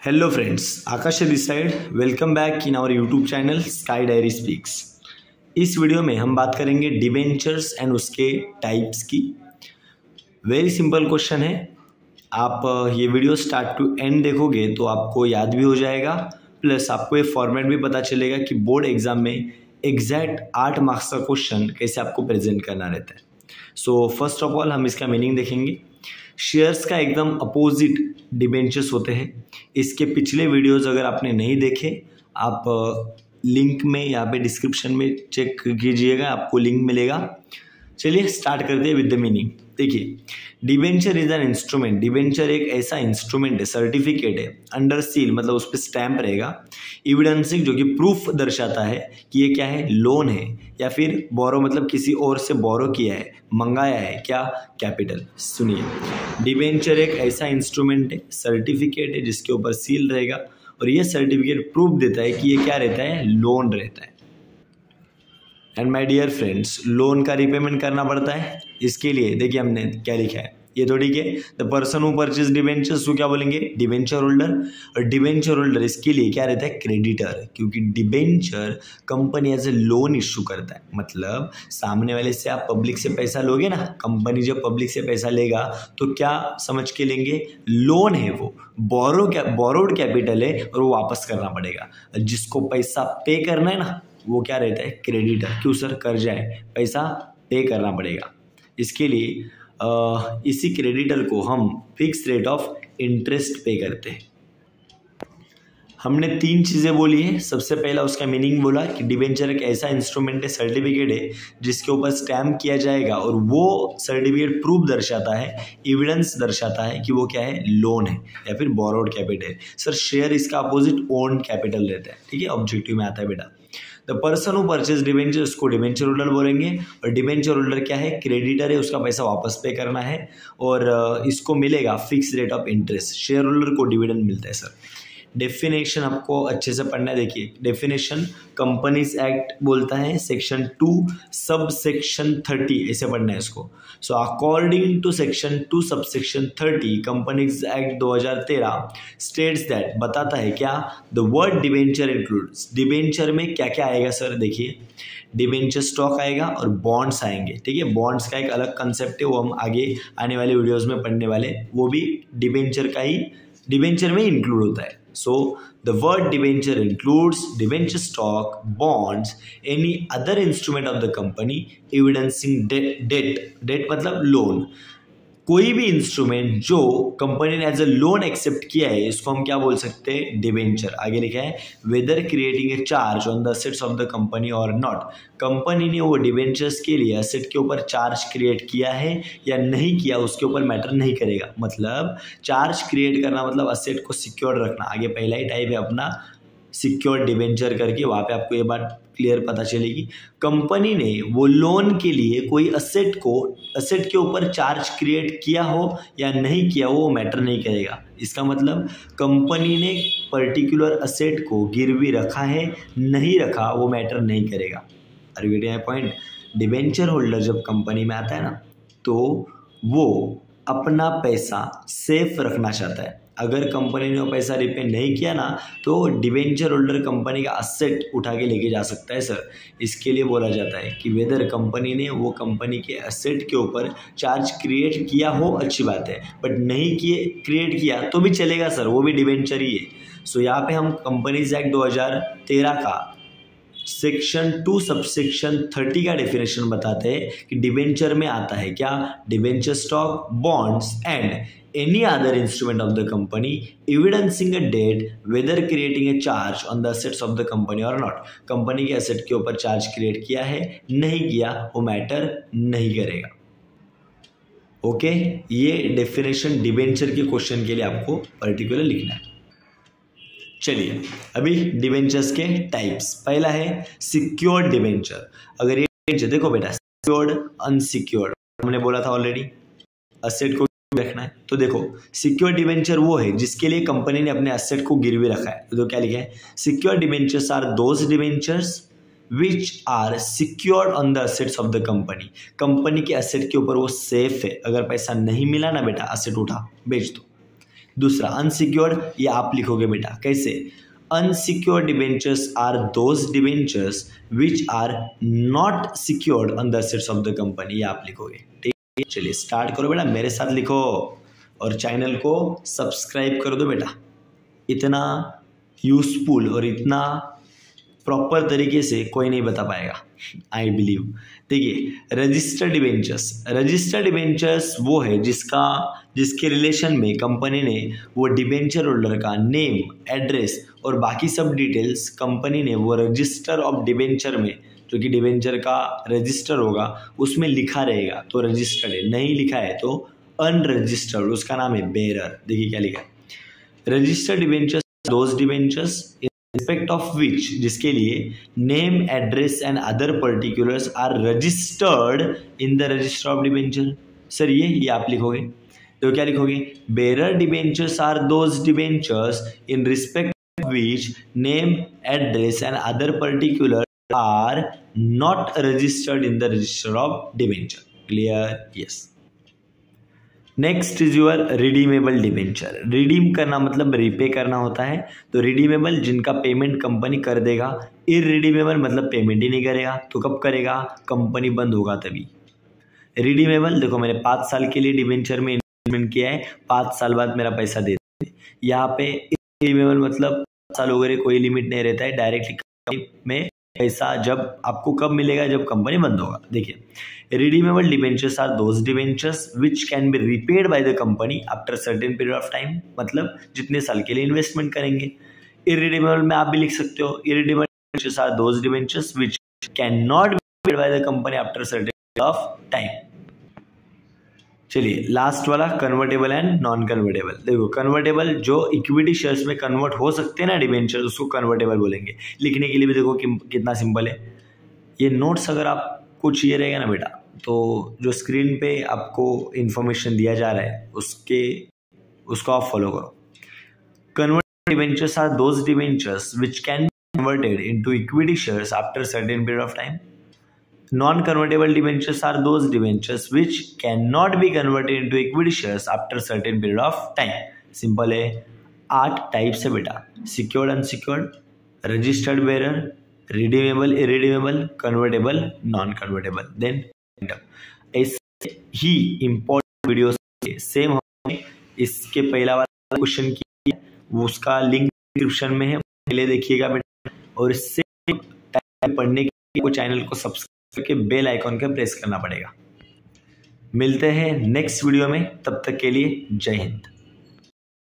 Hello friends, Akash this side. Welcome back in our YouTube channel sky diary speaks. इस video में हम बात करेंगे डिबेंचर्स एंड उसके टाइप्स की। वेरी सिंपल क्वेश्चन है। आप ये वीडियो स्टार्ट टू एंड देखोगे तो आपको याद भी हो जाएगा, प्लस आपको ये फॉर्मेट भी पता चलेगा कि बोर्ड एग्जाम में एग्जैक्ट 8 मार्क्स का क्वेश्चन कैसे आपको प्रेजेंट करना रहता है। सो फर्स्ट ऑफ ऑल हम इसका मीनिंग देखेंगे। शेयर्स का एकदम अपोजिट डिबेंचर्स होते हैं। इसके पिछले वीडियोस अगर आपने नहीं देखे, आप लिंक में यहाँ पे डिस्क्रिप्शन में चेक कीजिएगा, आपको लिंक मिलेगा। चलिए स्टार्ट करते हैं विद द मीनिंग। देखिए, debenture is an instrument. Debenture एक ऐसा इंस्ट्रूमेंट है, सर्टिफिकेट है, अंडर सील मतलब उस पर स्टैंप रहेगा, एविडेंसिंग जो कि प्रूफ दर्शाता है कि ये क्या है, लोन है, या फिर बोरो मतलब किसी और से बोरो किया है, मंगाया है, क्या, कैपिटल। सुनिए, डिबेंचर एक ऐसा इंस्ट्रूमेंट है, सर्टिफिकेट है जिसके ऊपर सील रहेगा, और ये सर्टिफिकेट प्रूफ देता है कि ये क्या रहता है, लोन रहता है। And my dear friends, loan का रिपेमेंट करना पड़ता है। इसके लिए देखिए हमने क्या लिखा है, ये थोड़ी के the person who purchase debentures को क्या बोलेंगे, डिबेंचर होल्डर। और डिबेंचर होल्डर इसके लिए क्या रहता है, क्रेडिटर, क्योंकि debenture company as a loan issue करता है। मतलब सामने वाले से आप पब्लिक से पैसा लोगे ना, कंपनी जब पब्लिक से पैसा लेगा तो क्या समझ के लेंगे, लोन है, वो बोरोड कैपिटल है और वो वापस करना पड़ेगा। जिसको पैसा पे करना है ना, वो क्या रहता है, क्रेडिटर। क्यों सर, कर्जा है, पैसा पे करना पड़ेगा। इसके लिए इसी क्रेडिटर को हम फिक्स रेट ऑफ इंटरेस्ट पे करते हैं। हमने 3 चीज़ें बोली है। सबसे पहला उसका मीनिंग बोला कि डिबेंचर एक ऐसा इंस्ट्रूमेंट है, सर्टिफिकेट है जिसके ऊपर स्टैम्प किया जाएगा और वो सर्टिफिकेट प्रूफ दर्शाता है, एविडेंस दर्शाता है कि वो क्या है, लोन है या फिर बोरोड कैपिटल। सर शेयर इसका अपोजिट ओन कैपिटल रहता है, ठीक है, ऑब्जेक्टिव में आता है बेटा। The person who purchase debenture, उसको डिबेंचर होल्डर बोलेंगे, और डिबेंचर होल्डर क्या है, क्रेडिटर है, उसका पैसा वापस पे करना है और इसको मिलेगा fix rate of interest. Share holder को डिविडेंड मिलता है। सर डेफिनेशन आपको अच्छे से पढ़ना है। देखिए डेफिनेशन, कंपनीज एक्ट बोलता है सेक्शन 2 सब सेक्शन 30, ऐसे पढ़ना है इसको। So according to section 2 sub section 30 companies act 2013 states that, बताता है क्या, the word debenture includes. Debenture में क्या क्या आएगा सर, देखिए डिबेंचर स्टॉक आएगा और बॉन्ड्स आएंगे, ठीक है। बॉन्ड्स का एक अलग कंसेप्ट है, वो हम आगे आने वाले वीडियोस में पढ़ने वाले, वो भी डिबेंचर का ही, डिबेंचर में इंक्लूड होता है। So the word debenture includes debenture stock, bonds, any other instrument of the company evidencing debt मतलब लोन। कोई भी इंस्ट्रूमेंट जो कंपनी ने एज अ लोन एक्सेप्ट किया है, इसको हम क्या बोल सकते हैं, डिबेंचर। आगे लिखा है whether creating a charge on the assets of the company और नॉट। कंपनी ने वो डिबेंचर्स के लिए असेट के ऊपर चार्ज क्रिएट किया है या नहीं किया, उसके ऊपर मैटर नहीं करेगा। मतलब चार्ज क्रिएट करना मतलब असेट को सिक्योर रखना। आगे पहला ही टाइप है अपना सिक्योर डिबेंचर करके, वहाँ पे आपको ये बात क्लियर पता चलेगी। कंपनी ने वो लोन के लिए कोई असेट के ऊपर चार्ज क्रिएट किया हो या नहीं किया हो, वो मैटर नहीं करेगा। इसका मतलब कंपनी ने पर्टिकुलर असेट को गिरवी रखा है, नहीं रखा, वो मैटर नहीं करेगा। Are you getting my point? Debenture holder जब कंपनी में आता है ना, तो वो अपना पैसा सेफ रखना चाहता है। अगर कंपनी ने वो पैसा रिपे नहीं किया ना, तो डिबेंचर होल्डर कंपनी का असेट उठा के लेके जा सकता है। सर इसके लिए बोला जाता है कि वेदर कंपनी ने वो कंपनी के असेट के ऊपर चार्ज क्रिएट किया हो, अच्छी बात है, बट नहीं किए, क्रिएट किया तो भी चलेगा सर, वो भी डिबेंचर ही है। सो यहाँ पे हम कंपनीज एक्ट 2013 का सेक्शन 2 सबसेक्शन 30 का डेफिनेशन बताते हैं कि डिबेंचर में आता है क्या, debenture stock, bonds and any other instrument of the company evidencing a debt whether creating a charge on the assets of the company or not। Company के एसेट के ऊपर चार्ज क्रिएट किया है, नहीं किया, वो मैटर नहीं करेगा। ओके, ये डेफिनेशन डिबेंचर के क्वेश्चन के लिए आपको पर्टिकुलर लिखना है। चलिए अभी डिबेंचर्स के टाइप्स। पहला है सिक्योर्ड डिबेंचर। अगर ये डिबेंचर देखो बेटा, सिक्योर्ड, अनसिक्योर्ड हमने बोला था ऑलरेडी, असेट को रखना है। तो देखो सिक्योर डिबेंचर वो है जिसके लिए कंपनी ने अपने एसेट को गिरवी रखा है। तो क्या लिखा है, secure debentures are those debentures which are secured on the assets of the company. Company के एसेट के ऊपर वो सेफ है, अगर पैसा नहीं मिला ना बेटा, एसेट उठा बेच दो। दूसरा अनसिक्योर्ड, ये आप लिखोगे बेटा कैसे, unsecured debentures are those debentures which are not secured on the assets of the company, ये आप लिखोगे। ठीक है, चलिए स्टार्ट करो बेटा, मेरे साथ लिखो और चैनल को सब्सक्राइब कर दो बेटा। इतना यूजफुल और इतना प्रॉपर तरीके से कोई नहीं बता पाएगा, आई बिलीव। देखिए रजिस्टर्ड डिबेंचर्स, रजिस्टर्ड डिबेंचर्स वो है जिसके रिलेशन में कंपनी ने वो डिबेंचर होल्डर का नेम, एड्रेस और बाकी सब डिटेल्स कंपनी ने वो रजिस्टर ऑफ डिबेंचर में, जो कि डिबेंचर का रजिस्टर होगा उसमें लिखा रहेगा तो रजिस्टर्ड है, नहीं लिखा है तो अनरजिस्टर्ड, उसका नाम है बेरर। देखिए क्या लिखा है, registered debentures those debentures respect of which, जिसके लिए name, address and other particulars are registered in the register of debenture. Sir ये आप लिखोगे तो क्या लिखोगे, bearer debentures are those debentures in respect of which name, address and other particular are not registered in the register of debenture. Clear? Yes. Next is your redeemable debenture. Redeem करना मतलब repay करना होता है, तो redeemable जिनका payment company कर देगा, irredeemable मतलब पेमेंट ही नहीं करेगा, तो कब करेगा, कंपनी बंद होगा तभी। रिडीमेबल देखो मैंने 5 साल के लिए डिबेंचर में इन्वेस्टमेंट किया है, 5 साल बाद मेरा पैसा दे दे। यहाँ पे इररिडीमेबल मतलब 5 साल वगैरह कोई लिमिट नहीं रहता है, डायरेक्टली में पैसा जब आपको कब मिलेगा, जब कंपनी बंद होगा। देखिए redeemable debentures are those debentures which can be repaid by the company after certain period of time, मतलब जितने साल के लिए इन्वेस्टमेंट करेंगे। इररिडीमेबल में आप भी लिख सकते हो, irredeemable debentures are those debentures which can not be repaid by the company after certain period of time. चलिए लास्ट वाला कन्वर्टेबल एंड नॉन कन्वर्टेबल। देखो कन्वर्टेबल जो इक्विटी शेयर्स में कन्वर्ट हो सकते हैं ना डिबेंचर, उसको कन्वर्टेबल बोलेंगे। लिखने के लिए भी देखो कितना सिंपल है। ये नोट्स अगर आपको चाहिए रहेगा ना बेटा, तो जो स्क्रीन पे आपको इंफॉर्मेशन दिया जा रहा है उसको आप फॉलो करो। Convertible debentures are those debentures which can be converted into equity shares after certain period of time. Non-convertible debentures are those debentures which cannot be converted into equity shares after certain period of time. Simple है, 8 types है बेटा, secured, unsecured, registered bearer, redeemable, irredeemable, convertible, non convertible. Then ऐसे ही important videos same हमने इसके पहला वाला question किया, उसका लिंक डिस्क्रिप्शन में है, पहले देखिएगा बेटा। और इससे पढ़ने के लिए चैनल को सब्सक्राइब के बेल आइकॉन का प्रेस करना पड़ेगा। मिलते हैं नेक्स्ट वीडियो में, तब तक के लिए जय हिंद।